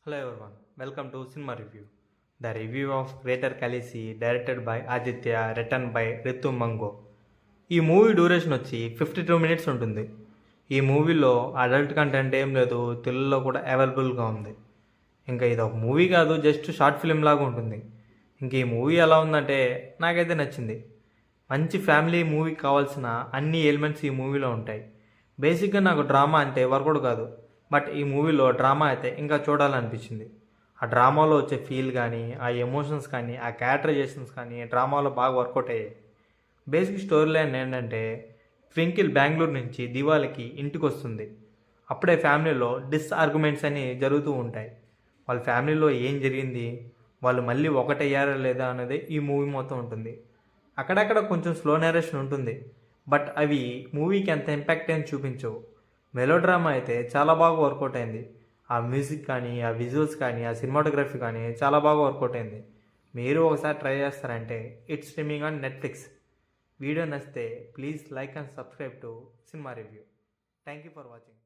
Hello everyone, welcome to Cinema Review. The review of Greater Khaleesi, directed by Aditya, written by Ritu Mango. ఈ movie duration వచ్చి 52 minutes ఉంటుంది. ఈ మూవీలో adult content ఏం లేదు, తెలుగులో కూడా అవైలబుల్గా ఉంది. ఇంకా ఇది ఒక మూవీ కాదు, జస్ట్ షార్ట్ ఫిల్మ్ లాగా ఉంటుంది. ఇంక ఈ మూవీ ఎలా ఉందంటే నాకైతే నచ్చింది. మంచి ఫ్యామిలీ మూవీ కావాల్సిన అన్ని ఎలిమెంట్స్ ఈ మూవీలో ఉంటాయి. బేసిక్గా నాకు డ్రామా అంటే వర్కౌట్ కాదు, బట్ ఈ మూవీలో డ్రామా అయితే ఇంకా చూడాలనిపించింది. ఆ డ్రామాలో వచ్చే ఫీల్ కానీ, ఆ ఎమోషన్స్ కానీ, ఆ క్యారెక్టరైజేషన్స్ కానీ డ్రామాలో బాగా వర్కౌట్ అయ్యాయి. బేసిక్ స్టోరీ లైన్ ఏంటంటే, ట్వింకిల్ బెంగళూరు నుంచి దివాళికి ఇంటికి వస్తుంది. అప్పుడే ఫ్యామిలీలో డిస్ఆర్గ్యుమెంట్స్ అని జరుగుతూ ఉంటాయి. వాళ్ళ ఫ్యామిలీలో ఏం జరిగింది, వాళ్ళు మళ్ళీ ఒకటయ్యారా లేదా అనేది ఈ మూవీ మొత్తం ఉంటుంది. అక్కడక్కడ కొంచెం స్లో నరేషన్ ఉంటుంది, బట్ అవి మూవీకి ఎంత ఇంపాక్ట్ అని చూపించవు. మెలో డ్రామా అయితే చాలా బాగా వర్కౌట్ అయింది. ఆ మ్యూజిక్ కానీ, ఆ విజువల్స్ కానీ, ఆ సినిమాటోగ్రఫీ కానీ చాలా బాగా వర్కౌట్ అయింది. మీరు ఒకసారి ట్రై చేస్తారంటే it's streaming on Netflix. Video నచ్చితే please like and subscribe to cinema review. Thank you for watching.